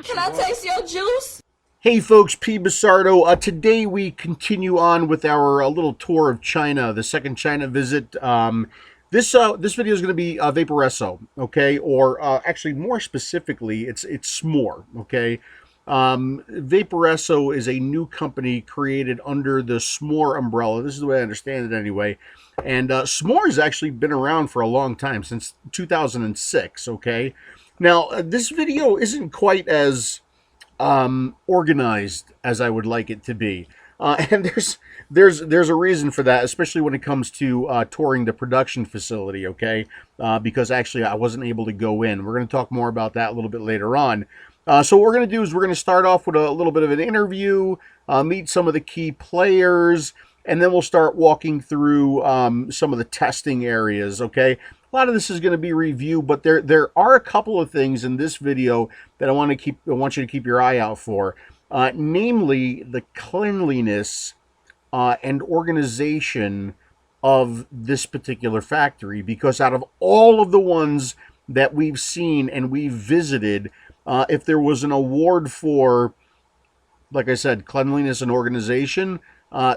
Can I taste your juice? Hey folks, PBusardo. Today we continue on with our little tour of China, the second China visit. This video is going to be Vaporesso, okay? Or actually, more specifically, it's Smoore, okay? Vaporesso is a new company created under the Smoore umbrella. This is the way I understand it anyway. And Smoore has actually been around for a long time, since 2006, okay? Now, this video isn't quite as organized as I would like it to be. And there's a reason for that, especially when it comes to touring the production facility, okay? Because actually I wasn't able to go in. We're going to talk more about that a little bit later on. So what we're going to do is we're going to start off with a little bit of an interview, meet some of the key players, and then we'll start walking through some of the testing areas, okay? A lot of this is going to be review, but there are a couple of things in this video that I want you to keep your eye out for. Namely, the cleanliness and organization of this particular factory, because out of all of the ones that we've seen and we've visited, if there was an award for, like I said, cleanliness and organization,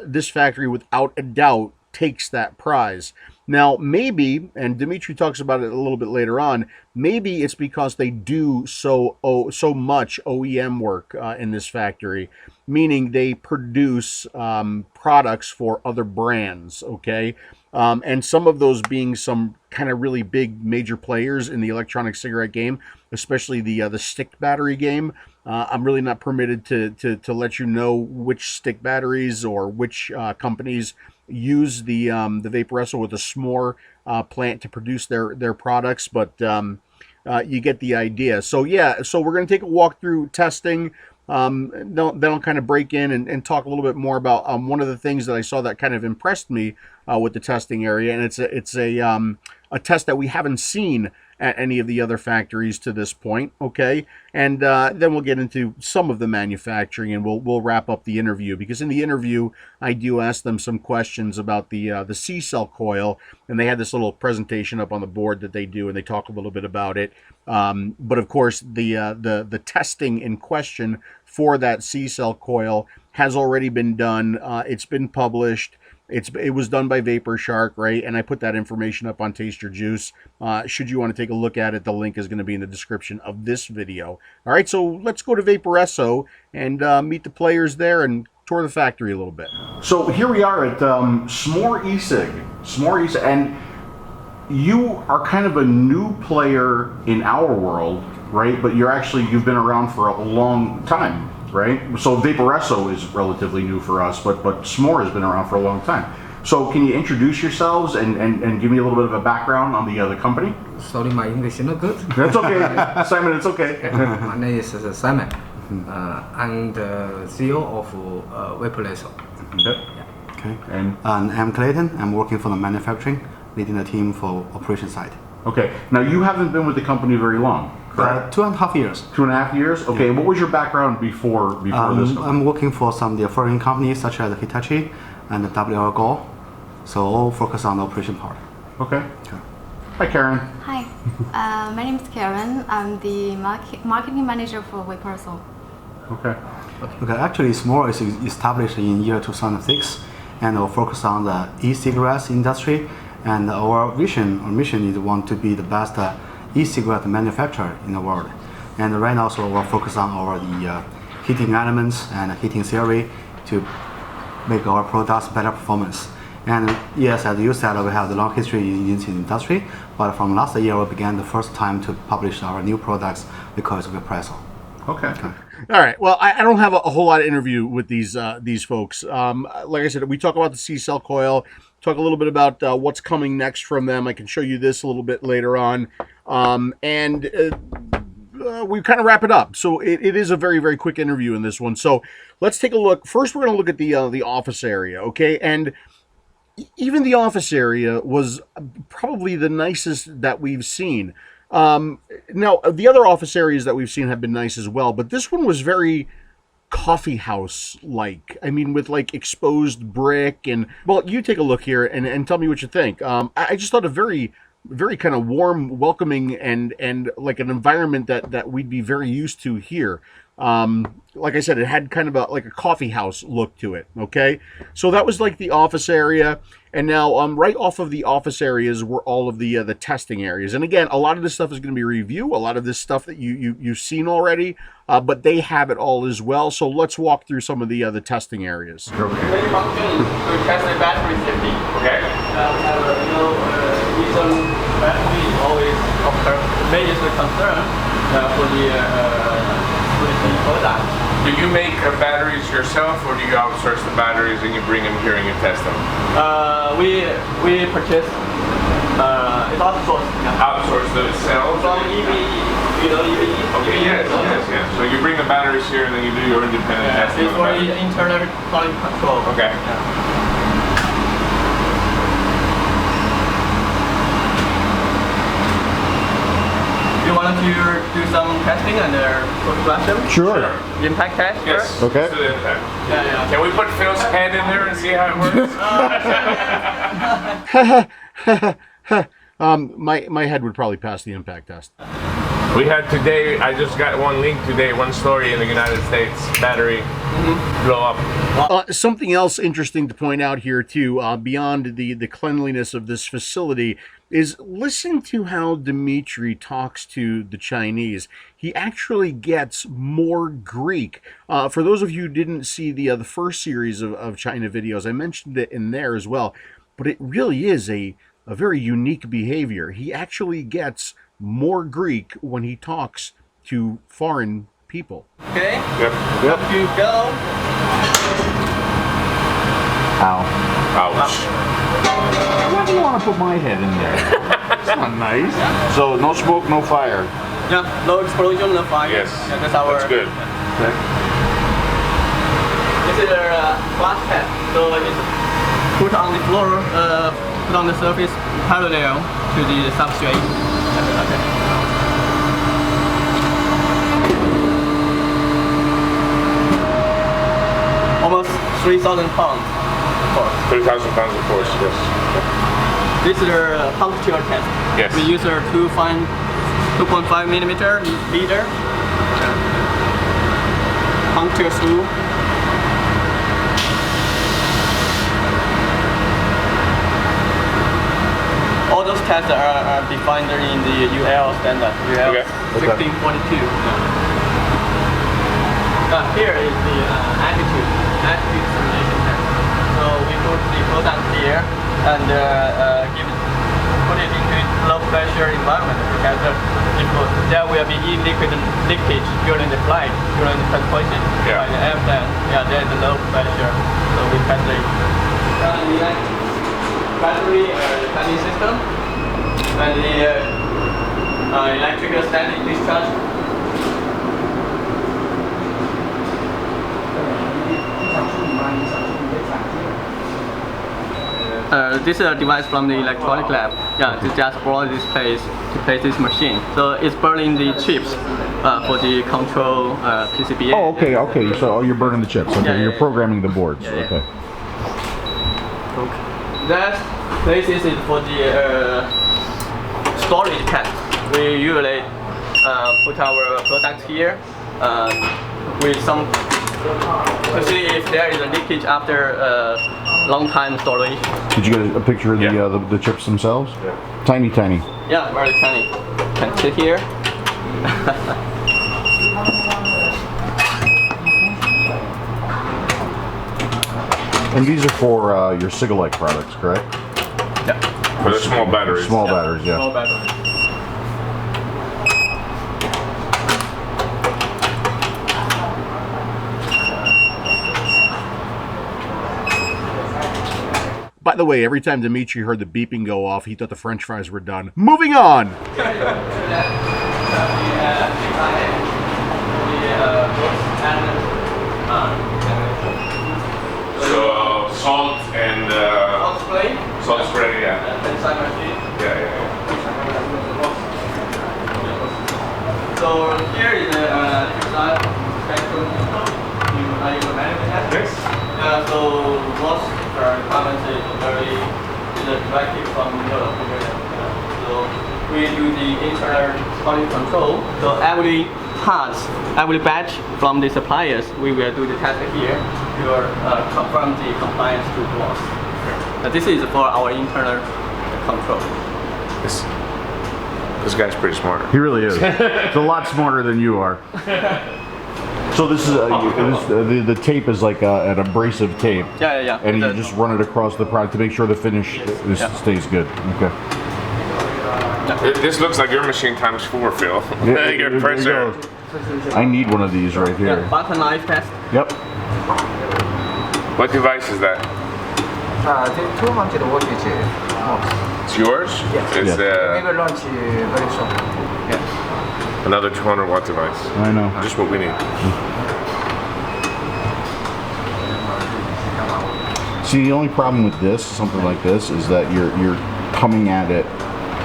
this factory without a doubt takes that prize. Now, maybe, and Dimitri talks about it a little bit later on, maybe it's because they do so much OEM work in this factory, meaning they produce products for other brands, okay? And some of those being some kind of really big major players in the electronic cigarette game, especially the stick battery game. I'm really not permitted to let you know which stick batteries or which companies use the Vaporesso with the Smoore plant to produce their products, but you get the idea. So yeah, so we're going to take a walk through testing. Then I'll kind of break in and talk a little bit more about one of the things that I saw that kind of impressed me with the testing area, and it's a test that we haven't seen at any of the other factories to this point, okay? And then we'll get into some of the manufacturing, and we'll wrap up the interview, because in the interview I do ask them some questions about the C-cell coil, and they had this little presentation up on the board that they do, and they talk a little bit about it. But of course, the testing in question for that C-cell coil has already been done. It's been published. It was done by Vapor Shark, right? And I put that information up on Taste Your Juice. Should you want to take a look at it, the link is going to be in the description of this video. All right, so let's go to Vaporesso and meet the players there and tour the factory a little bit. So here we are at Smoore e-cig. Smoore e-cig, and you are kind of a new player in our world, right? But you've been around for a long time, right? So Vaporesso is relatively new for us, but Smoore has been around for a long time. So can you introduce yourselves and give me a little bit of a background on the company? Sorry, my English is not good. That's okay, Simon, it's okay. My name is Simon. I'm the CEO of Vaporesso. Okay. Yeah. Okay. And I'm Clayton. I'm working for the manufacturing, leading the team for operation side. okay, now you haven't been with the company very long, correct? 2.5 years. 2.5 years? Okay, Yeah. what was your background before this company? I'm working for some of the foreign companies such as Hitachi and WL Gore. So all focus on the operation part. Okay. Hi, Karen. Hi, my name is Karen. I'm the marketing manager for Vaporesso. Okay. Okay, actually Smoore is established in year 2006 and will focus on the e-cigarettes industry. And our vision or mission is want to be the best e-cigarette manufacturer in the world. And right now, so we're focused on the heating elements and heating theory to make our products better performance. And yes, as you said, we have the long history in this industry, but from last year we began the first time to publish our new products because of Vaporesso. Okay. All right. Well, I don't have a whole lot of interview with these folks. Like I said, we talk about the C-cell coil, talk a little bit about what's coming next from them. I can show you this a little bit later on. We kind of wrap it up. So it is a very, very quick interview in this one. So let's take a look. First, we're going to look at the office area, okay? And even the office area was probably the nicest that we've seen. Now, the other office areas that we've seen have been nice as well, but this one was very coffee house-like. I mean, with like exposed brick and, well, you take a look here and tell me what you think. I just thought a very very kind of warm, welcoming, and like an environment that we'd be very used to here. Like I said, it had kind of like a coffee house look to it. Okay, so that was like the office area, and now right off of the office areas were all of the testing areas. And again, a lot of this stuff is going to be review. A lot of this stuff that you've seen already, but they have it all as well. So let's walk through some of the testing areas. Main function to test the battery safety. Okay. Reason battery is always of major concern for the product. Do you make batteries yourself, or do you outsource the batteries and you bring them here and you test them? We purchase it's outsourced. Yeah. Outsource themselves? From EV, EV. Okay, yes. So you bring the batteries here and then you do your independent testing. It's for internal quality control. Okay. Yeah. You want to do some testing and photograph them? Sure. Impact test Yes. first? Okay. Let's do the impact. Yeah. Can we put Phil's head in there and see how it works? My head would probably pass the impact test. We had today, I just got one link today, one story in the United States, battery blow up. Something else interesting to point out here too, beyond the cleanliness of this facility, is listen to how Dimitri talks to the Chinese. He actually gets more Greek. For those of you who didn't see the first series of China videos, I mentioned it in there as well, but it really is a very unique behavior. He actually gets more Greek when he talks to foreign people. Okay. Yep. Up you go. Ow. Ouch. Why do you want to put my head in there? It's not nice. So no smoke, no fire. Yeah, no explosion, no fire. Yes. Yeah, that's good. Okay. This is a glass test. So it's put on the floor, put on the surface parallel to the substrate. Okay. Almost 3,000 pounds force. 3,000 pounds of force, yes. This is a puncture test. Yes. We use a 2.5 millimeter leader. Puncture through. All those tests are defined in the UL standard, UL Okay. 1642. Here is the attitude simulation test. So we put the product here and put it into low pressure environment because there will be liquid leakage during the flight, during the transportation Yeah. by the airplane. Yeah, there is a low pressure, so we test it. Battery planning system and the electrical static discharge. This is a device from the electronic lab. Yeah, to just brought this place to place this machine. So it's burning the chips for the control PCBA. Oh, okay. So you're burning the chips. Okay, Yeah, you're yeah. programming the boards. Yeah, yeah. Okay. That place is for the storage tank. We usually put our product here with some to see if there is a leakage after long time storage. Did you get a picture of the chips themselves? Yeah. Tiny. Yeah, very tiny. Can sit here. And these are for your Sigalite products, correct? Yeah. For the small batteries. Small batteries, yeah. Small battery. By the way, every time Dimitri heard the beeping go off, he thought the French fries were done. Moving on. So salt and salt spray, yeah. Yeah. So here is the design spectrum manufacturer. Yes. So most requirements is very directive from Europe. So we do the internal quality control. So every part, every batch from the suppliers, we will do the test here to confirm the compliance to laws. This is for our internal control. This guy's pretty smart. He really is. He's a lot smarter than you are. So this is the tape is like an abrasive tape. Yeah. And you just run it across the product to make sure the finish stays good. Okay. This looks like your machine times 4, Phil. Your presser. I need one of these right here. Yeah, button knife test. Yep. What device is that? The 200 wattage. It's yours? Yes. It's We will launch very soon. Yeah. another 200 watt device. I know. Just what we need. See, the only problem with this, something like this, is that you're coming at it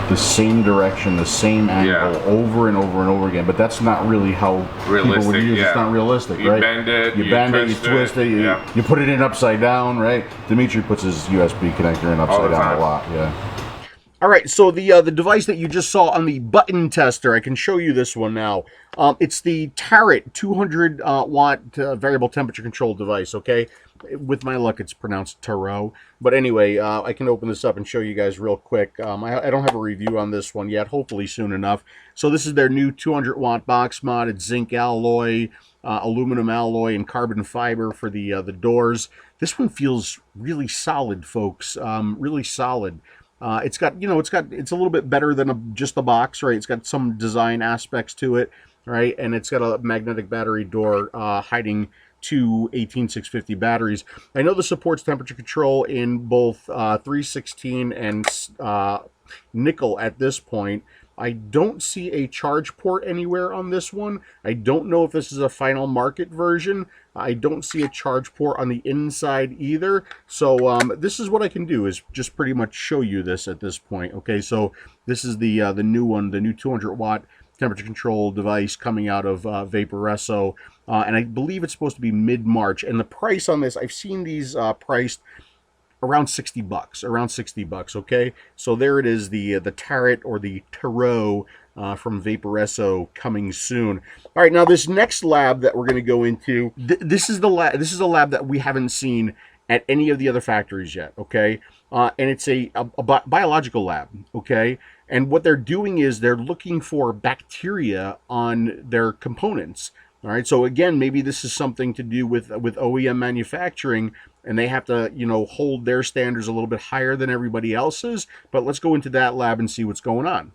the same direction, the same angle, over and over and over again. But that's not really how people would use it. It's not realistic, you right? Bend it, you bend it, you twist it, you put it in upside down, right? Dimitri puts his USB connector in upside down a lot, yeah. All right, so the device that you just saw on the button tester, I can show you this one now. It's the Tarot 200 watt variable temperature control device, okay? With my luck, it's pronounced Tarot. But anyway, I can open this up and show you guys real quick. I don't have a review on this one yet, hopefully soon enough. So this is their new 200 watt box mod. It's zinc alloy, aluminum alloy, and carbon fiber for the doors. This one feels really solid, folks. Really solid. It's got, it's a little bit better than just a box, right? It's got some design aspects to it, right? And it's got a magnetic battery door hiding two 18650 batteries. I know this supports temperature control in both 316 and nickel at this point. I don't see a charge port anywhere on this one. I don't know if this is a final market version. I don't see a charge port on the inside either. So this is what I can do, is just pretty much show you this at this point. Okay, so this is the new one, the new 200 watt temperature control device coming out of Vaporesso. And I believe it's supposed to be mid-March. And the price on this, I've seen these priced around $60, around $60, okay? So there it is, the Tarot or the Tarot from Vaporesso coming soon. All right, now this next lab that we're going to go into, this is a lab that we haven't seen at any of the other factories yet, okay? And it's a biological lab, okay? And what they're doing is they're looking for bacteria on their components. All right, so again, maybe this is something to do with OEM manufacturing, and they have to, hold their standards a little bit higher than everybody else's. But let's go into that lab and see what's going on.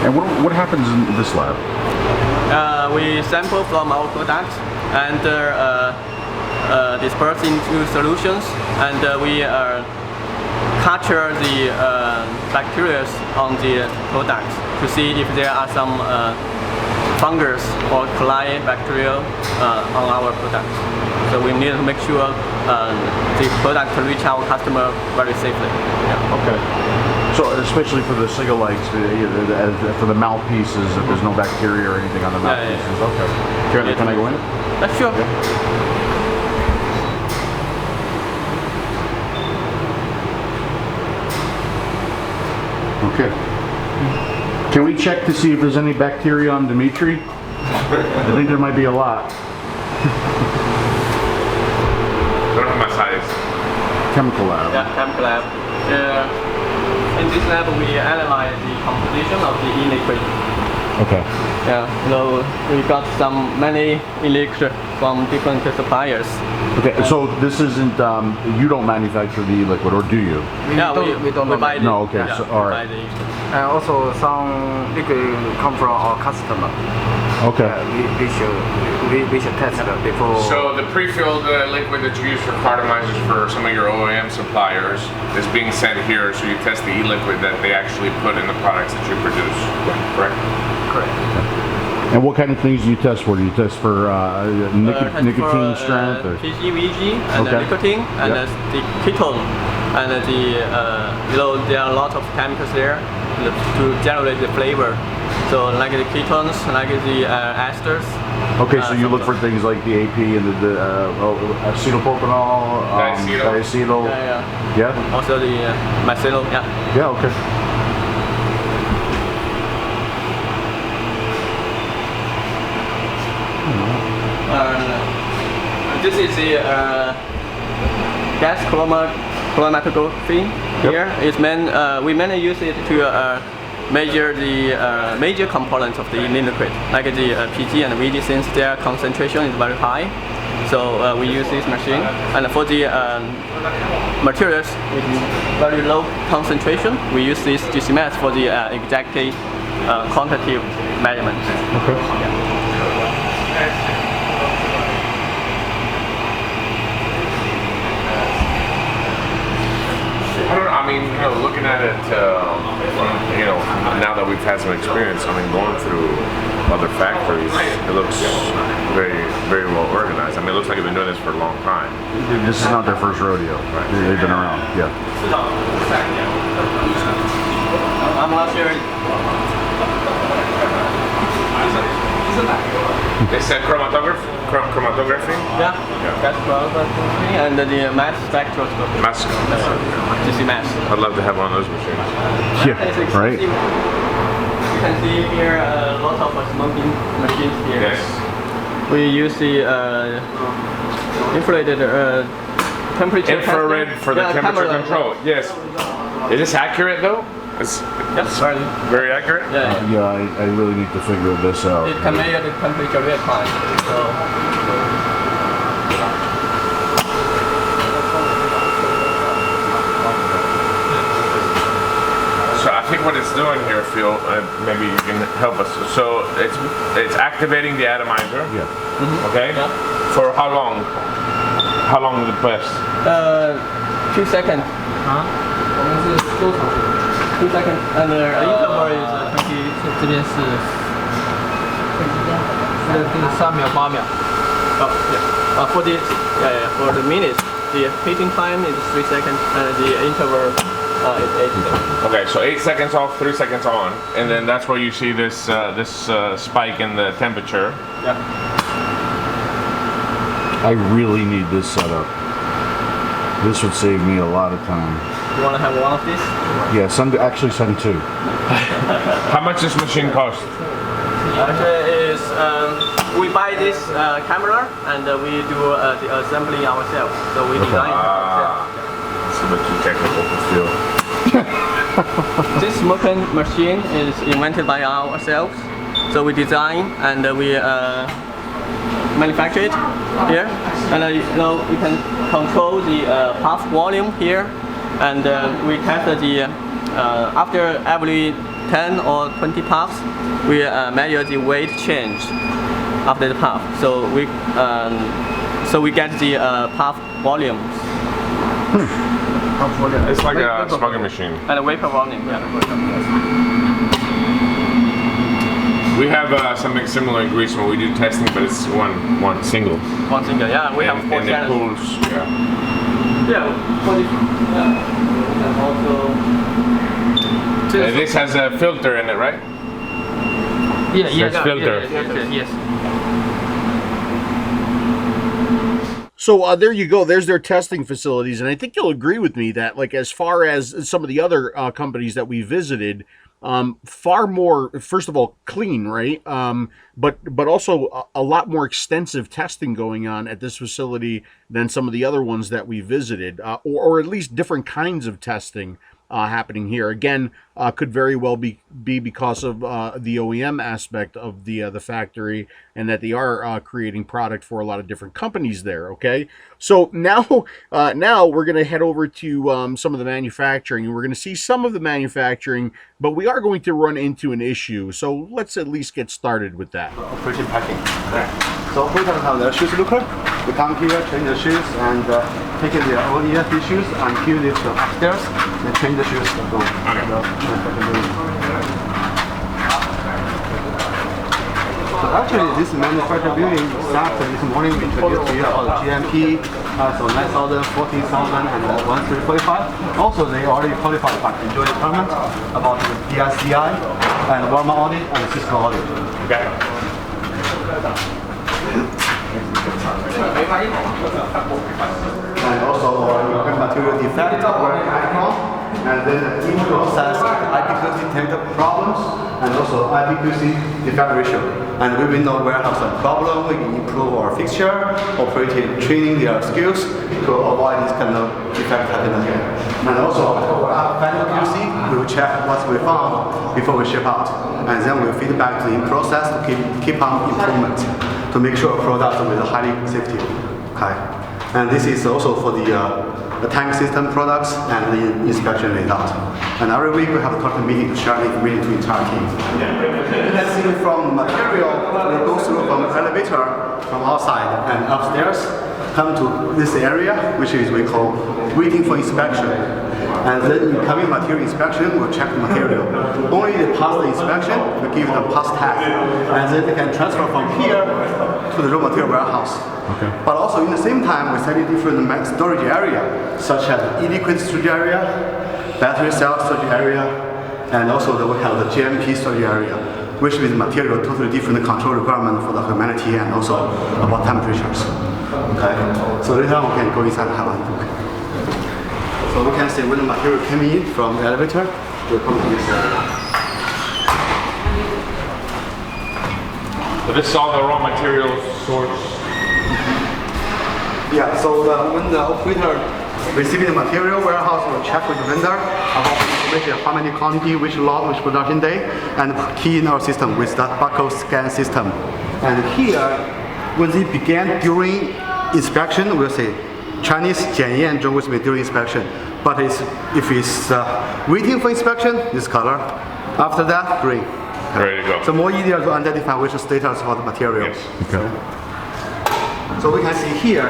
And what happens in this lab? We sample from our products and disperse into solutions, and we capture the bacteria on the product to see if there are some fungus or coli bacteria on our product. So we need to make sure the product reach our customer very safely. Yeah. Okay. So especially for the Sigalites, for the mouthpieces, if there's no bacteria or anything on the mouthpieces. Yeah. Okay. Can I go in? Sure. Yeah. Okay. Can we check to see if there's any bacteria on Dimitri? I think there might be a lot. I don't have my size. Chemical lab. Yeah, chemical lab. In this lab, we analyze the composition of the e-liquid. Okay. Yeah, so we got many e-liquid from different suppliers. Okay, so this isn't, you don't manufacture the e-liquid, or do you? We don't buy the, no, okay, yeah, so, all right. And also some liquid come from our customer. Okay. We should test it before. So the pre-filled liquid that you use for cartomizers for some of your OEM suppliers is being sent here, so you test the e-liquid that they actually put in the products that you produce. Correct? Correct. And what kind of things do you test for? Do you test for nicotine strength? Or? PGVG and nicotine and the ketone and there are a lot of chemicals there to generate the flavor. So like the ketones, like the esters. Okay, so you look for things like the AP and the acetylpropanol, diacetyl. Yeah. Also the micellar. Yeah. Yeah. Okay. This is the gas chromatography. Here is we mainly use it to measure the major components of the liquid, like the PG and VG, since their concentration is very high. So we use this machine, and for the materials with very low concentration, we use this GC-mass for the exactly quantitative measurement. Okay. Yeah. I mean, looking at it, now that we've had some experience, going through other factories, it looks very, very well organized. It looks like they've been doing this for a long time. This is not their first rodeo. Right. They've been around. Yeah. I'm not sure. They said chromatography? Yeah. That's chromatography and the mass spectroscopy. Mass. GC-mass. I'd love to have one of those machines. Yeah. Right. You can see here a lot of smoking machines here. Yes. We use the infrared temperature. Infrared testing. for the temperature camera. control. Yes. Is this accurate though? It's very accurate? Yeah. Yeah, I really need to figure this out. It can measure the temperature real time. So I think what it's doing here, Phil, maybe you can help us. So it's activating the atomizer. Yeah. Okay. Yeah. For how long? How long will it last? 2 seconds. 2 seconds. And the interval is 20. 这边是3秒8秒。 Oh, yeah. For the minutes, the heating time is 3 seconds, and the interval is 8 seconds. Okay, so 8 seconds off, 3 seconds on, and then that's where you see this spike in the temperature. Yeah. I really need this set up. This would save me a lot of time. You want to have one of these? Yeah, send two. How much does this machine cost? Actually, we buy this camera and we do the assembly ourselves. So we design it ourselves. It's a bit too technical to feel. This smoking machine is invented by ourselves. So we design and we manufacture it here. And you can control the puff volume here. And we test the after every 10 or 20 puffs, we measure the weight change after the puff. So we get the puff volumes. It's like a smoking machine. And a vapor volume. Yeah. We have something similar in Greece when we do testing, but it's one single. One single. Yeah, we have 4 and it channels. pulls. Yeah. Yeah, and also. This has a filter in it, right? Yeah, yes, That's filter. yes. So there you go. There's their testing facilities, and I think you'll agree with me that, like, as far as some of the other companies that we visited, far more, first of all, clean, right? But also a lot more extensive testing going on at this facility than some of the other ones that we visited, or at least different kinds of testing happening here. Again, could very well be because of the OEM aspect of the factory, and that they are creating product for a lot of different companies there. Okay, so now we're going to head over to some of the manufacturing, and we're going to see some of the manufacturing, but we are going to run into an issue. So let's at least get started with that. Operation packing. So operators have their shoes looker. We come here, change the shoes, and take the old EFD shoes and give it to upstairs. Then change the shoes and go. So actually, this manufacturing building started this morning. Introduced here all the GMP, so 9,000, 14,000, and 1345. Also, they already qualified by the enjoy department about the DSCI. and Warman audit and Cisco audit. Okay. And also our material defect where it came from, and then in process IPQC detect problems, and also IPQC defect ratio. And we will know where have some problem, we can improve our fixture, operating, training their skills to avoid this kind of defect happening again. And also our final QC, we will check what we found before we ship out, and then we'll feed back to the in process to keep on improvement to make sure product with highly safety. Okay. And this is also for the tank system products and the inspection result. And every week we have a quarterly meeting to share the information to the entire team. You can see from the material, we go through from the elevator from outside and upstairs, come to this area, which is we call waiting for inspection. And then incoming material inspection, we'll check the material. Only they pass the inspection, we give them pass tag. And then they can transfer from here to the raw material warehouse. Okay. But also in the same time, we study different storage area, such as e-liquid storage area, battery cell storage area, and also we have the GMP storage area, which means material totally different control requirement for the humidity and also about temperatures. Okay. So later on we can go inside and have a look. So we can see when the material came in from the elevator, we come to this area. So this is all the raw materials source. Yeah, so when the operator receiving the material, warehouse will check with the vendor about information, how many quantity, which lot, which production day, and key in our system with that barcode scan system. And here, when they began during inspection, we'll say Chinese 检验中 which means during inspection. But if it's waiting for inspection, this color. After that, green. Ready to go. So more easier to identify which status of the material. Yes. Okay. So we can see here,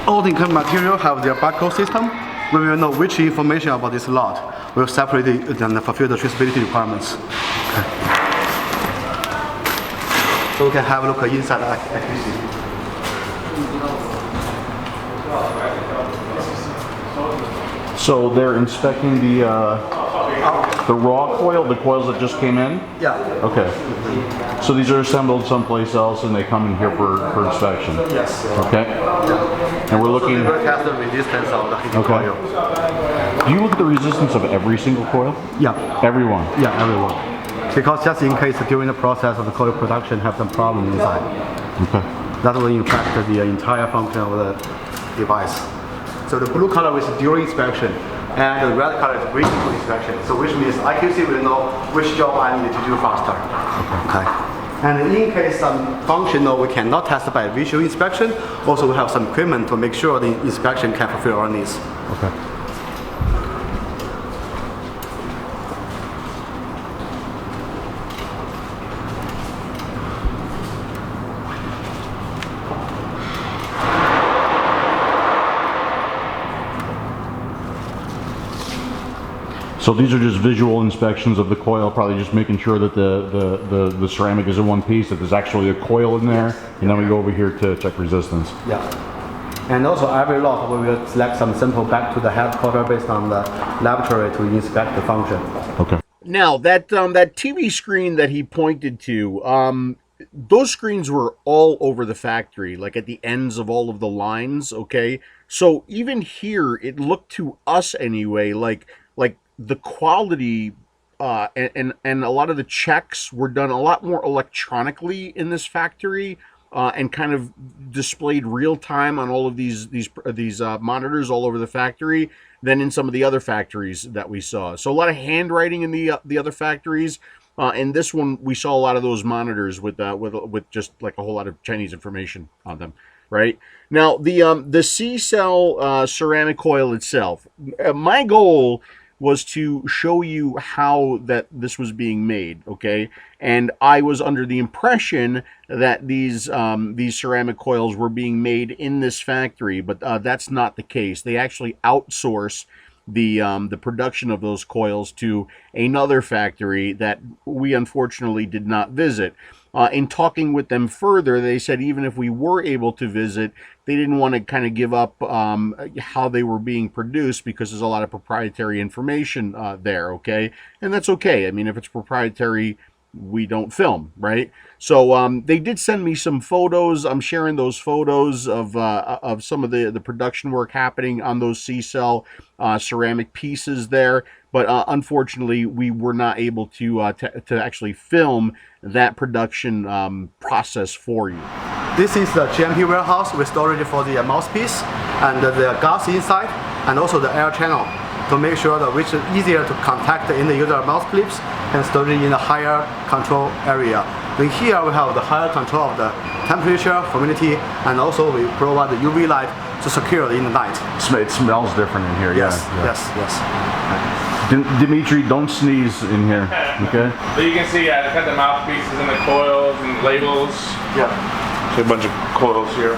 all the incoming material have their barcode system. We will know which information about this lot. We'll separate it and fulfill the traceability requirements. Okay. So we can have a look inside the accuracy. So they're inspecting the raw coil, the coils that just came in? Yeah. Okay. So these are assembled someplace else and they come in here for inspection? Yes. Okay. And we're looking... So we will test the resistance of the heating Okay. coil. Do you look at the resistance of every single coil? Yeah. Everyone? Yeah, everyone. Because just in case during the process of the coil production have some problem inside. Okay. That will impact the entire function of the device. So the blue color is during inspection, and the red color is waiting for inspection. So which means IQC will know which job I need to do faster. Okay. And in case some functional we cannot test by visual inspection, also we have some equipment to make sure the inspection can fulfill our needs. Okay. So these are just visual inspections of the coil, probably just making sure that the ceramic is in one piece, that there's actually a coil in there, and then we go over here to check resistance. Yeah. And also every lot we will select some sample back to the headquarters based on the laboratory to inspect the function. Okay. Now that that TV screen that he pointed to, those screens were all over the factory, like at the ends of all of the lines. Okay, so even here, it looked to us anyway, like the quality and a lot of the checks were done a lot more electronically in this factory, and kind of displayed real time on all of these monitors all over the factory than in some of the other factories that we saw. So a lot of handwriting in the other factories. In this one, we saw a lot of those monitors with just like a whole lot of Chinese information on them. Right now, the C-cell ceramic coil itself. My goal was to show you how that this was being made, okay? And I was under the impression that these ceramic coils were being made in this factory, but that's not the case. They actually outsource the production of those coils to another factory that we unfortunately did not visit. In talking with them further, they said even if we were able to visit, they didn't want to kind of give up how they were being produced because there's a lot of proprietary information there, okay? And that's okay. I mean, if it's proprietary, we don't film, right? So they did send me some photos. I'm sharing those photos of some of the production work happening on those C-cell ceramic pieces there. But unfortunately, we were not able to actually film that production process for you. This is the GMP warehouse with storage for the mouthpiece and the gas inside, and also the air channel to make sure that which is easier to contact in the user mouth clips and storage in a higher control area. Then here we have the higher control of the temperature, humidity, and also we provide the UV light to secure in the night. It smells different in here. Yes, yeah. yes. Dimitri, don't sneeze in here, okay? But you can see, they've got the mouthpieces and the coils and labels. Yeah. See a bunch of coils here.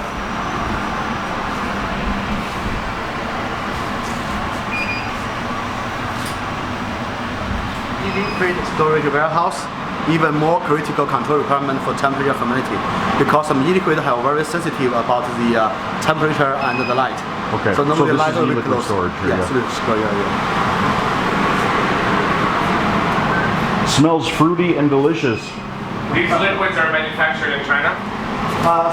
EV-free storage warehouse, even more critical control requirement for temperature humidity, because some e-liquid are very sensitive about the temperature and the light. Okay, so normally this light is will be e-liquid closed. storage here, Yes, yeah. Smells fruity and delicious. These liquids are manufactured in China?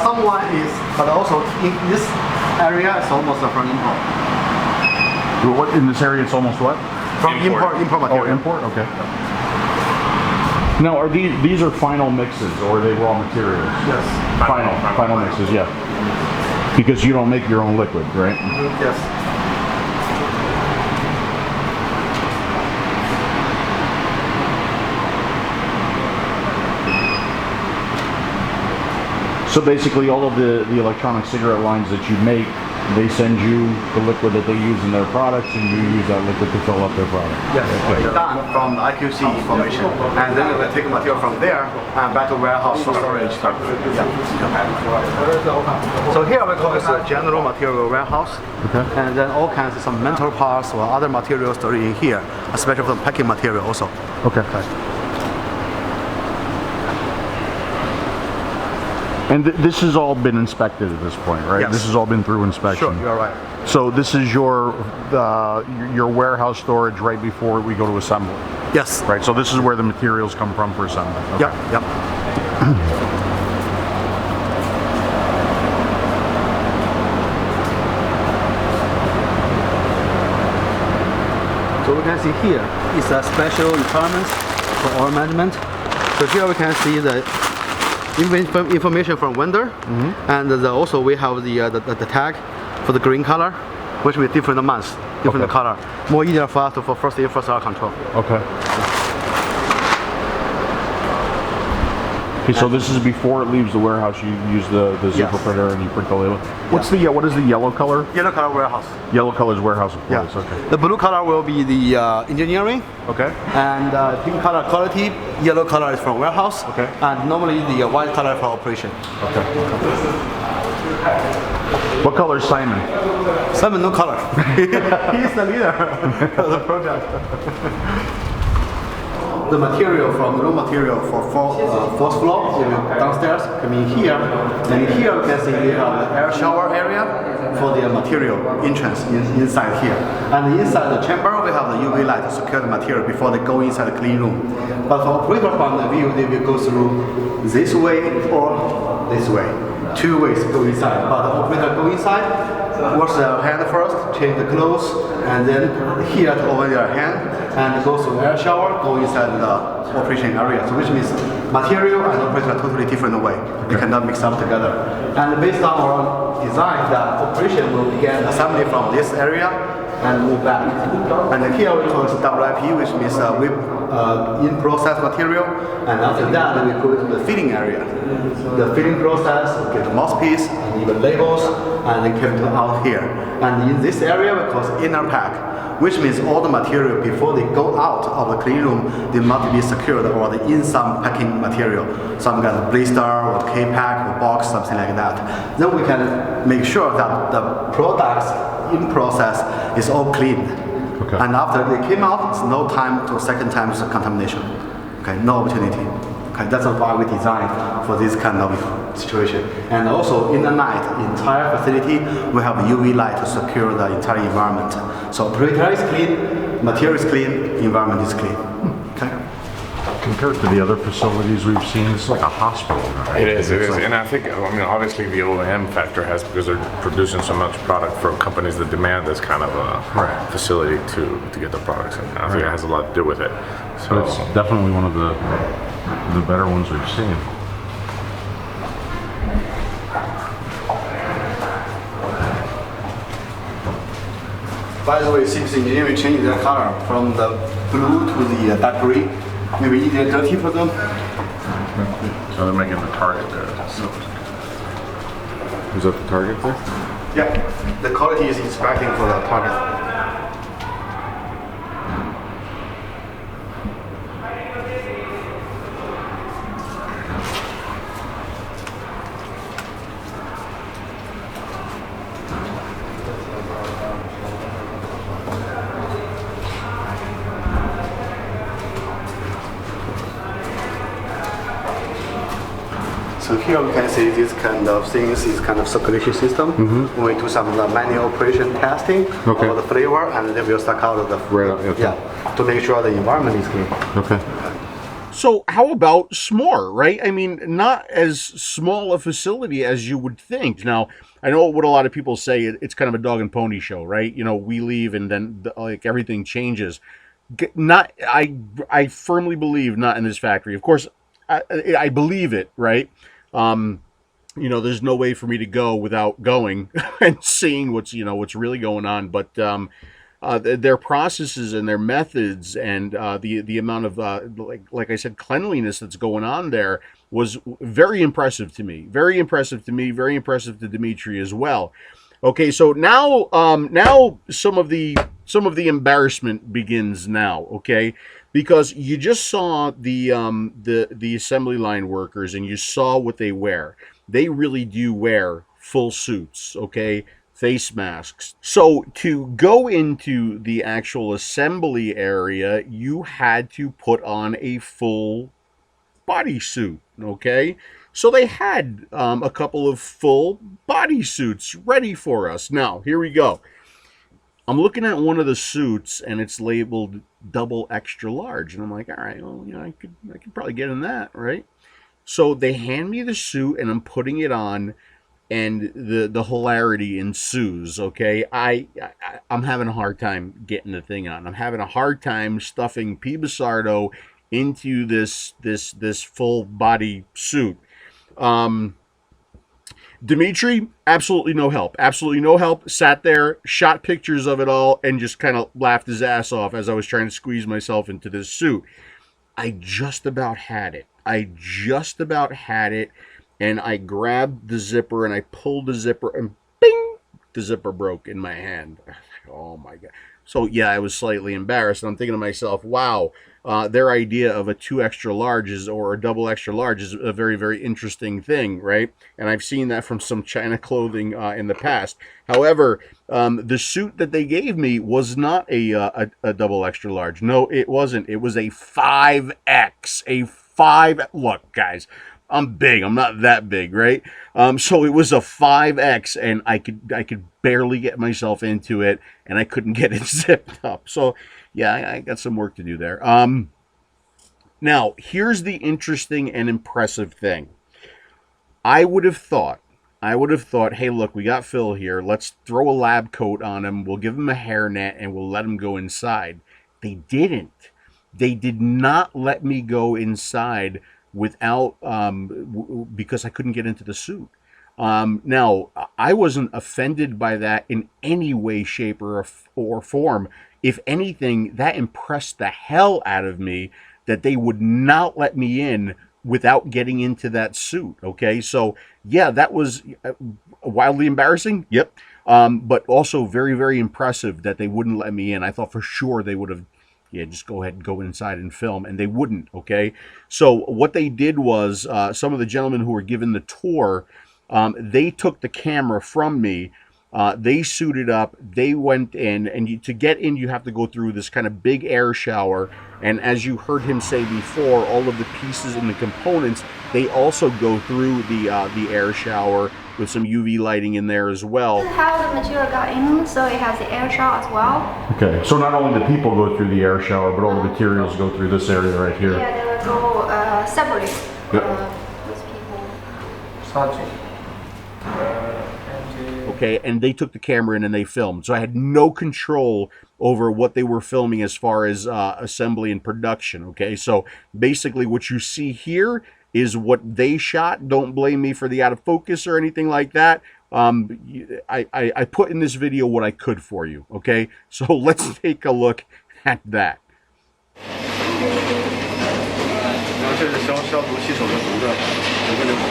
Someone is, but also in this area it's almost from import. What in this area? It's almost what? From import material. Oh, import. Okay. Now, are these are final mixes or are they raw materials? Yes. Final mixes. Yeah. Because you don't make your own liquid, right? Yes. So basically, all of the electronic cigarette lines that you make, they send you the liquid that they use in their products, and you use that liquid to fill up their product. Yes, it's done from the IQC information, and then we will take material from there and back to warehouse for storage. Yeah. So here we call this a general material warehouse, Okay. and then all kinds of some metal parts or other materials stored in here, especially for the packing material also. Okay. And this has all been inspected at this point, right? Yes. This has all been through inspection. Sure, you're right. So this is your warehouse storage right before we go to assembly, Yes. right? So this is where the materials come from for assembly. Okay. Yep. Yep. So we can see here is a special requirements for oil management. So here we can see the information from vendor, and also we have the tag for the green color, which will be different months, different Okay. color. More easier for us for first in, first out control. Okay. Okay, so this is before it leaves the warehouse. You use the zipper Yes. printer and you print the label. What is the yellow color? Yellow color warehouse. Yellow color is warehouse Yeah. employees. Okay. The blue color will be the engineering, Okay. and pink color quality. Yellow color is from warehouse. Okay. And normally the white color for operation. Okay. What color is Simon? Simon no color. He's the leader of the project. The material from the raw material for fourth floor downstairs coming here, and here you can see we have the air shower area for the material entrance inside here, and inside the chamber we have the UV light to secure the material before they go inside the clean room. But for operator point of view, they will go through this way or this way. Two ways to go inside, but the operator go inside, wash their hand first, change the clothes, and then here to open their hand and go through air shower, go inside the operation area. So which means material and operator are totally different way. They cannot mix up together. And based on our design, the operation will begin assembly from this area and move back. And here we call it WIP, which means in process material. And after that, we go to the filling area. The filling process, get the mouthpiece, and even labels, and then come to out here. And in this area, we call it inner pack, which means all the material before they go out of the clean room, they must be secured or in some packing material, some kind of blister or K-pack or box, something like that. Then we can make sure that the products in process is all clean. Okay. And after they came out, it's no time to second time contamination. Okay, no opportunity. Okay, that's why we designed for this kind of situation. And also in the night, entire facility, we have UV light to secure the entire environment. So perimeter is clean, material is clean, environment is clean. Okay. Compared to the other facilities we've seen, it's like a hospital, right? It is, Like- and I think, I mean, obviously the OEM factor has, because they're producing so much product for companies that demand this kind of Right. facility to get the products in. I think it has a lot to do with it. But So it's definitely one of the better ones we've seen. By the way, since engineering changed their color from the blue to the dark green, maybe either dirty for them. so they're making the target there. Is that the target there? Yeah, the quality is inspecting for the target. So here we can see this kind of things is kind of circulation system. When we do some manual operation testing Okay. of the flavor, and then we'll suck out the Right, okay. yeah, to make sure the environment is clean. Okay. So how about Smoore, right? I mean, not as small a facility as you would think. Now, I know what a lot of people say, it's kind of a dog and pony show, right? You know, we leave and then like everything changes. Not, I firmly believe not in this factory. Of course, I believe it, right? You know, there's no way for me to go without going and seeing what's really going on. But their processes and their methods and the amount of like I said, cleanliness that's going on there was very impressive to me. Very impressive to me. Very impressive to Dimitri as well. Okay, so now now some of the embarrassment begins now. Okay. Because you just saw the assembly line workers and you saw what they wear. They really do wear full suits, okay? Face masks. So to go into the actual assembly area, you had to put on a full bodysuit, okay? So they had a couple of full bodysuits ready for us. Now, here we go. I'm looking at one of the suits and it's labeled double extra large, and I'm like, all right, well, you know, I could probably get in that, right? So they hand me the suit and I'm putting it on, and the hilarity ensues. Okay, I'm having a hard time getting the thing on. I'm having a hard time stuffing PBusardo into this full body suit. Dimitri, absolutely no help. Absolutely no help. Sat there, shot pictures of it all, and just kind of laughed his ass off as I was trying to squeeze myself into this suit. I just about had it. And I grabbed the zipper and I pulled the zipper and bing! The zipper broke in my hand. Oh my God. So yeah, I was slightly embarrassed. And I'm thinking to myself, wow, their idea of a 2 extra large or a double extra large is a very, very interesting thing, right? And I've seen that from some China clothing in the past. However, the suit that they gave me was not a double extra large. No, it wasn't. It was a 5X. Look, guys, I'm big. I'm not that big, right? So it was a 5X, and I could barely get myself into it, and I couldn't get it zipped up. So yeah, I got some work to do there. Now, here's the interesting and impressive thing. I would have thought, hey, look, we got Phil here. Let's throw a lab coat on him. We'll give him a hairnet, and we'll let him go inside. They didn't. They did not let me go inside without, because I couldn't get into the suit. Now, I wasn't offended by that in any way, shape, or form. If anything, that impressed the hell out of me that they would not let me in without getting into that suit. Okay, so yeah, that was wildly embarrassing. Yep. But also very, very impressive that they wouldn't let me in. I thought for sure they would have, yeah, just go ahead and go inside and film, and they wouldn't. Okay, so what they did was some of the gentlemen who were given the tour, they took the camera from me They suited up, they went in, and to get in, you have to go through this kind of big air shower. And as you heard him say before, all of the pieces and the components, they also go through the air shower with some UV lighting in there as well. This is how the material got in, so it has the air shower as well. Okay, so not only the people go through the air shower, but all the materials go through this area right here. Yeah, they will go separately Yep. with people. Okay, and they took the camera in and they filmed. So I had no control over what they were filming as far as assembly and production. Okay, so basically what you see here is what they shot. Don't blame me for the out of focus or anything like that. I put in this video what I could for you. Okay, so let's take a look at that. 然后这是消毒洗手的整个流程。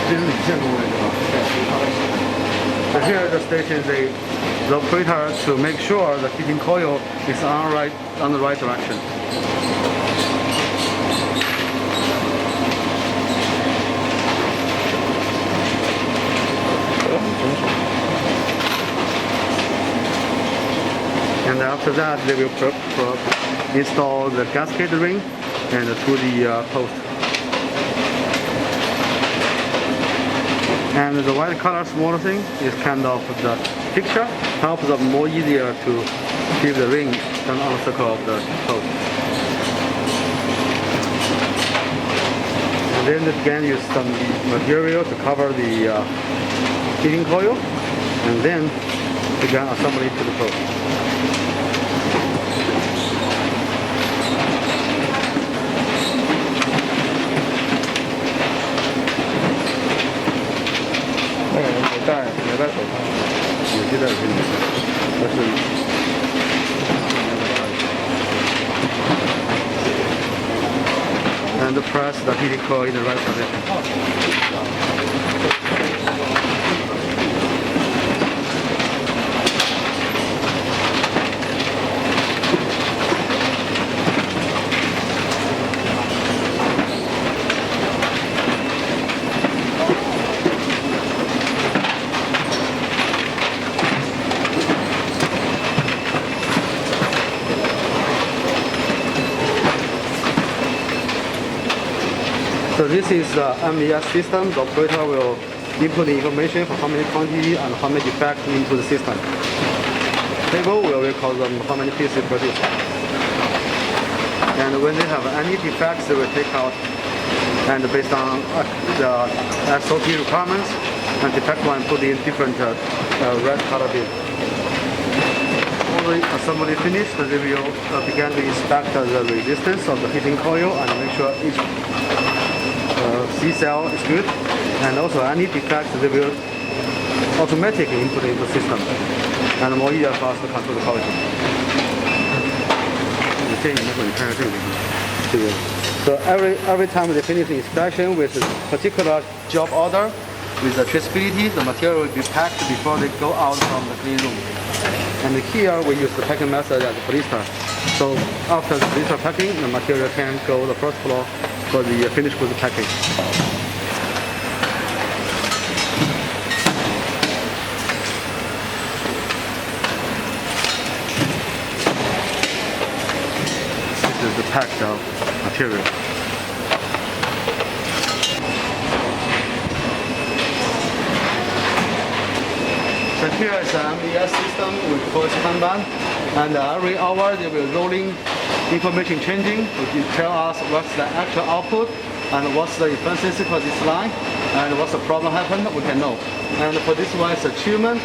这是理线工位是吧？ So here the station, the operator to make sure the heating coil is on the right direction. And after that, they will install the gasket ring and to the post. And the white color smaller thing is kind of the picture, helps them more easier to keep the ring on the circle of the post. And then again use some material to cover the heating coil, and then again assembly to the post. And press the heating coil in the right position. So this is the MES system. The operator will input the information for how many quantity and how many defects into the system. Table will record them how many pieces produced. And when they have any defects, they will take out, and based on the SOP requirements, and defect one put in different red color bin. All the assembly finished, they will begin to inspect the resistance of the heating coil and make sure each C-cell is good, and also any defects they will automatically input into the system, and more easier for us to control the quality. So every time they finish the inspection with a particular job order, with the traceability, the material will be packed before they go out from the clean room. And here we use the packing method as a blister. So after the blister packing, the material can go to the first floor for the finished goods packing. This is the packed material. So here is an MES system with call Kanban, and every hour they will rolling information changing to tell us what's the actual output and what's the efficiency for this line and what's the problem happened, we can know. And for this one is achievement,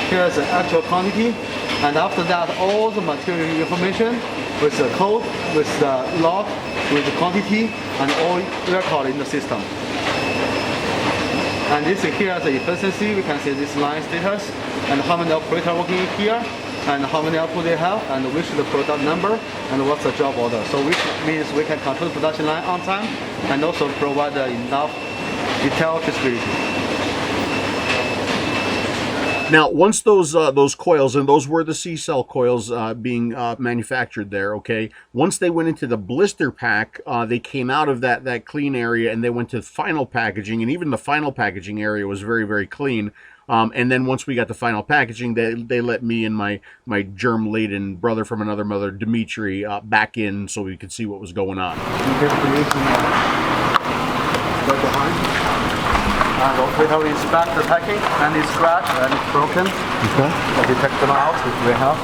here's the actual quantity, and after that all the material information with the code, with the log, with the quantity, and all recorded in the system. And this here is the efficiency. We can see this line status and how many operators working here. and how many output they have, and which is the product number, and what's the job order. So which means we can control the production line on time, and also provide enough detailed visibility. Now, once those coils, and those were the C-cell coils being manufactured there, okay, once they went into the blister pack, they came out of that clean area and they went to final packaging, and even the final packaging area was very, very clean. And then once we got the final packaging, they let me and my germ-laden brother from another mother, Dimitri, back in so we could see what was going on. And operator will inspect the packing, and it's scratched and it's broken. Okay. We'll detect them out if we have.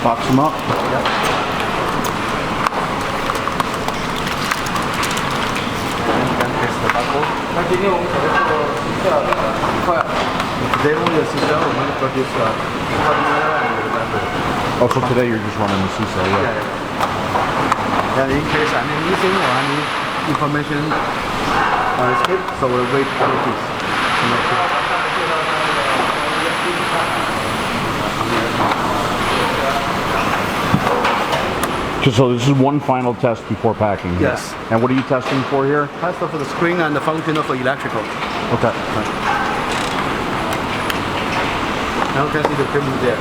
Box them up. Yep. And test the barcode. Today we use C-cell, we're going to produce polymer and the barcode. Oh, so today you're just running the C-cell, yeah. And in case any missing or any information escape, so we'll wait for this. So this is one final test before packing. Yes. And what are you testing for here? Test for the screen and the functional for electrical. Okay. Now you can see the equipment there.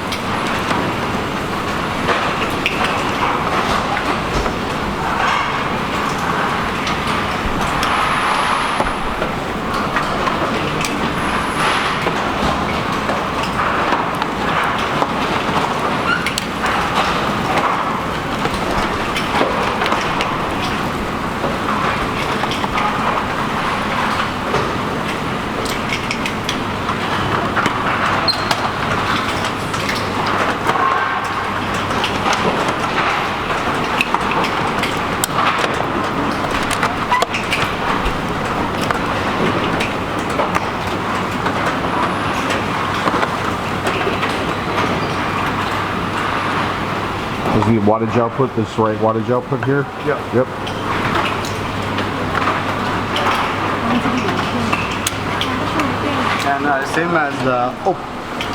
Is the wattage output this right wattage output here? Yeah. Yep. And same as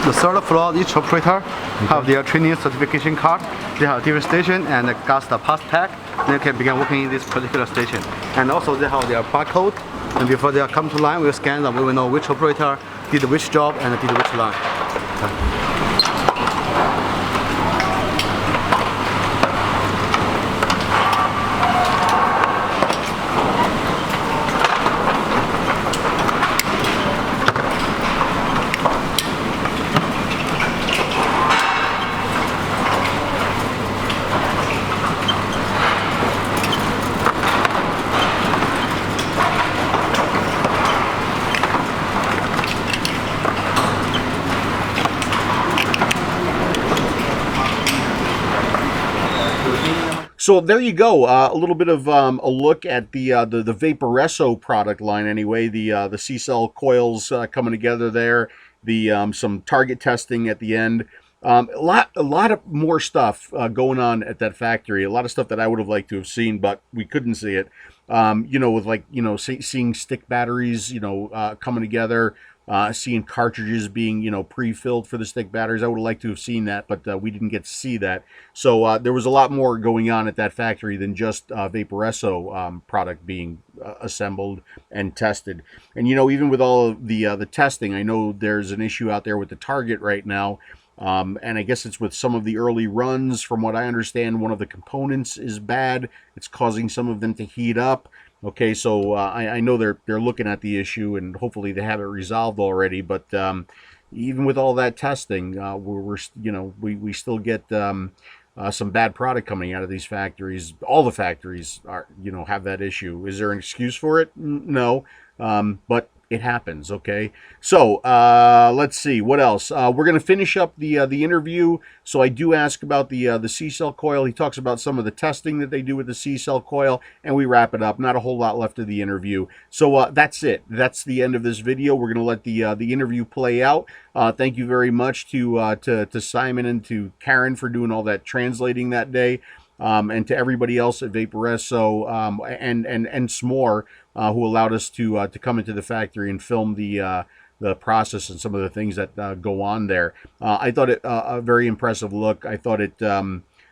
the third floor, each operator have their training certification card. They have different station and got the pass tag. They can begin working in this particular station. And also they have their barcode. And before they come to line, we'll scan them. We will know which operator did which job and did which line. So there you go, a little bit of a look at the Vaporesso product line. Anyway, the C-cell coils coming together there, the some target testing at the end. A lot of more stuff going on at that factory. A lot of stuff that I would have liked to have seen, but we couldn't see it. You know, with like, you know, seeing stick batteries, you know, coming together. Seeing cartridges being, you know, pre-filled for the stick batteries. I would have liked to have seen that, but we didn't get to see that. So there was a lot more going on at that factory than just Vaporesso product being assembled and tested. And, you know, even with all of the testing, I know there's an issue out there with the target right now. And I guess it's with some of the early runs. From what I understand, one of the components is bad. It's causing some of them to heat up. Okay, so I know they're looking at the issue, and hopefully they have it resolved already. But even with all that testing, we're you know, we still get some bad product coming out of these factories. All the factories are, you know, have that issue. Is there an excuse for it? No, but it happens. Okay, so let's see what else. We're gonna finish up the interview. So I do ask about the C-cell coil. He talks about some of the testing that they do with the C-cell coil, and we wrap it up. Not a whole lot left of the interview. So that's it. That's the end of this video. We're gonna let the interview play out. Thank you very much to Simon and to Karen for doing all that translating that day. And to everybody else at Vaporesso and Smoore, who allowed us to come into the factory and film the the process and some of the things that go on there. I thought it a very impressive look. I thought it,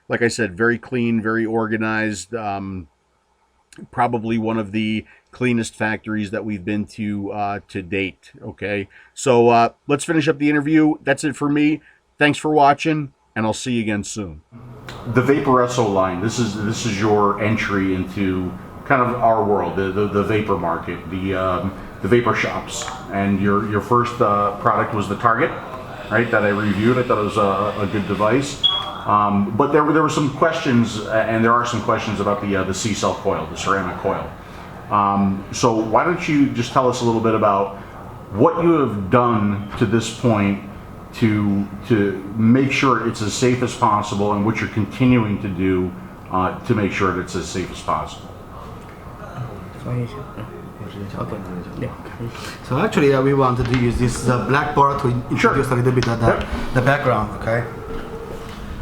like I said, very clean, very organized. Probably one of the cleanest factories that we've been to date. Okay, so let's finish up the interview. That's it for me. Thanks for watching, and I'll see you again soon. The Vaporesso line. This is your entry into kind of our world, the vapor market, the vapor shops. And your first product was the Target, right? That I reviewed. I thought it was a good device. But there were some questions, and there are some questions about the C-cell coil, the ceramic coil. So why don't you just tell us a little bit about what you have done to this point to make sure it's as safe as possible, and what you're continuing to do to make sure that it's as safe as possible. So actually, we wanted to use this blackboard to introduce a little bit of the background. Okay.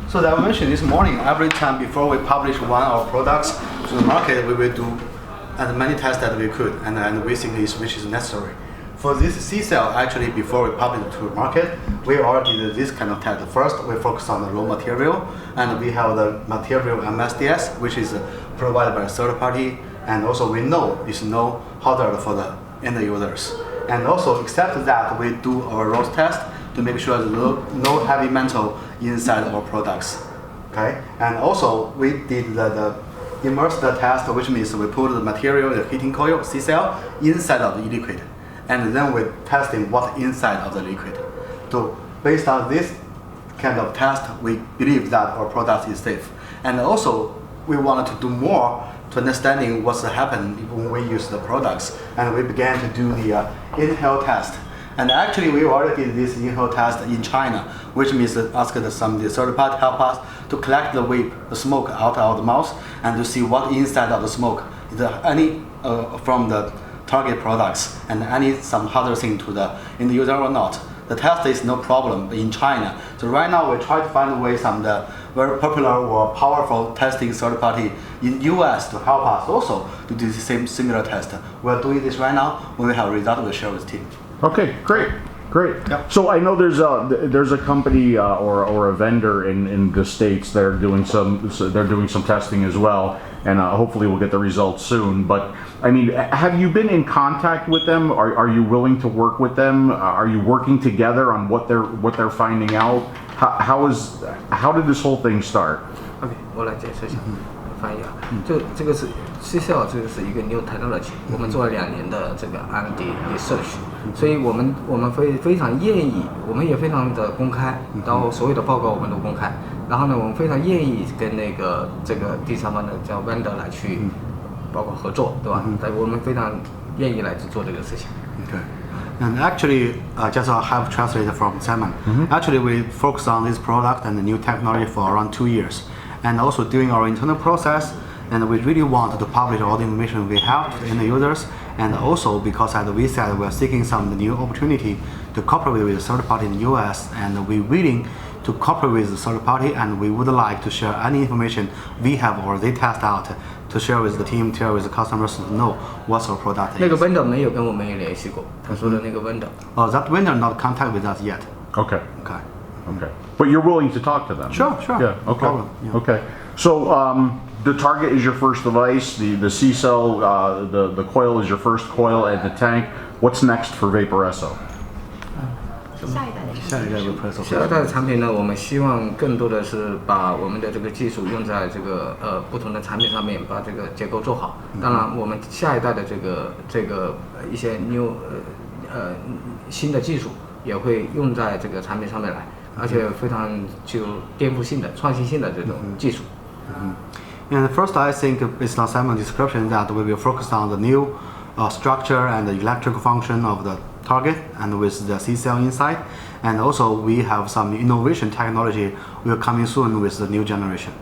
So that I mentioned this morning, every time before we publish one of our products to the market, we will do as many tests that we could, and basically which is necessary. For this C-cell, actually, before we publish it to the market, we already did this kind of test. First, we focus on the raw material, and we have the material MSDS, which is provided by a third party, and also we know it's no hazard for the end users. And also, except that, we do our roast test to make sure there's no heavy metal inside our products. Okay, and also we did the immersed test, which means we put the material, the heating coil, C-cell, inside of the liquid, and then we're testing what's inside of the liquid. So based on this kind of test, we believe that our product is safe. And also we wanted to do more to understanding what's happening when we use the products, and we began to do the inhale test. And actually, we already did this inhale test in China, which means ask the third party help us to collect the vape, the smoke out of the mouth, and to see what inside of the smoke. Is there any from the target products and some other thing to the end user or not? The test is no problem in China. So right now we try to find a way some the very popular or powerful testing third party in US to help us also to do the same similar test. We're doing this right now. When we have a result, we'll share with the team. Okay, great. Yep. So I know there's a company or a vendor in the States that are doing some testing as well, and hopefully we'll get the results soon. But I mean, have you been in contact with them? Are you willing to work with them? Are you working together on what they're finding out? How did this whole thing start? OK， 我来解释一下，翻译啊。就这个是 C-cell， 这个是一个 new technology， 我们做了2年的这个 R&D research， 所以我们非常愿意，我们也非常的公开，然后所有的报告我们都公开。然后呢，我们非常愿意跟这个第三方的叫 vendor 来去，包括合作，对吧？但我们非常愿意来去做这个事情。Okay. And actually, just I have translated from Simon. Actually, we focus on this product and the new technology for around 2 years, and also during our internal process. And we really want to publish all the information we have to the users, and also because as we said, we're seeking some new opportunity to cooperate with a third party in the US, and we're willing to cooperate with the third party, and we would like to share any information we have or they test out to share with the team, share with the customers to know what's our product is. 那个 vendor 没有跟我们也联系过，他说的那个 vendor。That vendor not contact with us yet. Okay. Okay. But you're willing to talk to them? Sure. Yeah. No Okay. problem. Yeah. Okay. So the Target is your first device. The C-cell, the coil is your first coil, and the tank. What's next for Vaporesso? 下一代Vaporesso。下一代的产品呢，我们希望更多的是把我们的这个技术用在这个不同的产品上面，把这个结构做好。当然，我们下一代的这个一些 new 新的技术也会用在这个产品上面来，而且非常具有颠覆性的、创新性的这种技术。And first, I think based on Simon's description that we will focus on the new structure and the electrical function of the target, and with the C-cell inside. And also, we have some innovation technology will coming soon with the new generation.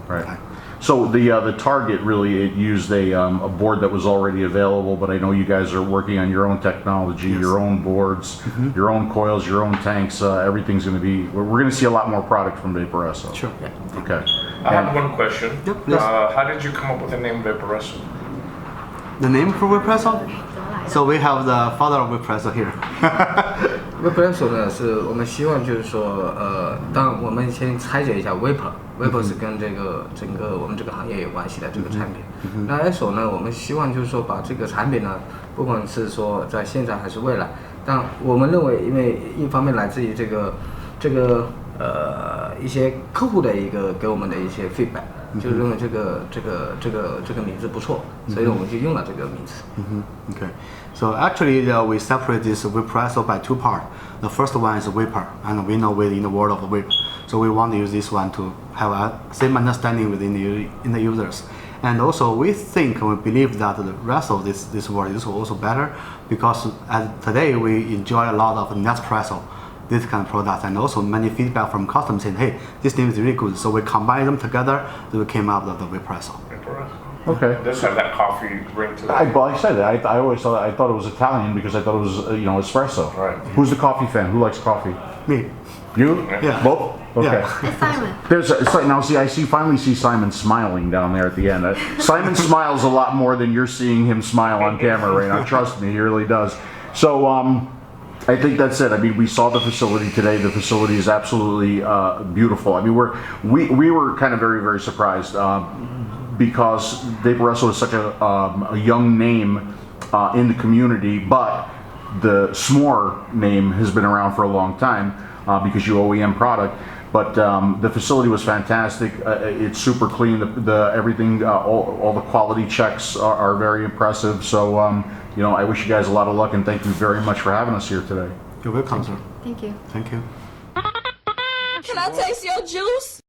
Right. So the Target really it used a board that was already available, but I know you guys are working on your own technology, your own boards, your own coils, your own tanks. Everything's going to be. We're going to see a lot more product from Vaporesso. Sure. Okay. I have one question. Yep, please. How did you come up with the name Vaporesso? The name for Vaporesso? So we have the father of Vaporesso here. Vaporesso 呢，是我们希望就是说，当我们先拆解一下 Vapor 是跟这个整个我们这个行业有关系的这个产品。那 Esso 呢，我们希望就是说把这个产品呢，不管是说在现在还是未来，但我们认为，因为一方面来自于这个一些客户的一个给我们的一些 feedback。就认为这个名字不错，所以我们就用了这个名字。Okay. So actually, we separate this Vaporesso by two parts. The first one is vapor, and we know within the world of the vapor. So we want to use this one to have a same understanding within the users. And also, we think and we believe that the rest of this world is also better because today we enjoy a lot of Nespresso. This kind of product, and also many feedback from customers saying, hey, this name is really good. So we combine them together, so we came up with the Vaporesso. Okay. It does have that coffee ring to it. Well, I said that. I always thought it was Italian because I thought it was espresso. Right. Who's the coffee fan? Who likes coffee? Me. You? Yeah. Both. Okay. Yeah. Simon. It's like, now see, finally see Simon smiling down there at the end. Simon smiles a lot more than you're seeing him smile on camera right now. Trust me, he really does. So I think that's it. I mean, we saw the facility today. The facility is absolutely beautiful. I mean, we were kind of very, very surprised because Vaporesso is such a young name in the community, but the Smoore name has been around for a long time because you OEM product. But the facility was fantastic. It's super clean. The everything, all the quality checks are very impressive. So I wish you guys a lot of luck and thank you very much for having us here today. You're welcome, sir. Thank you. Thank you. Can I taste your juice?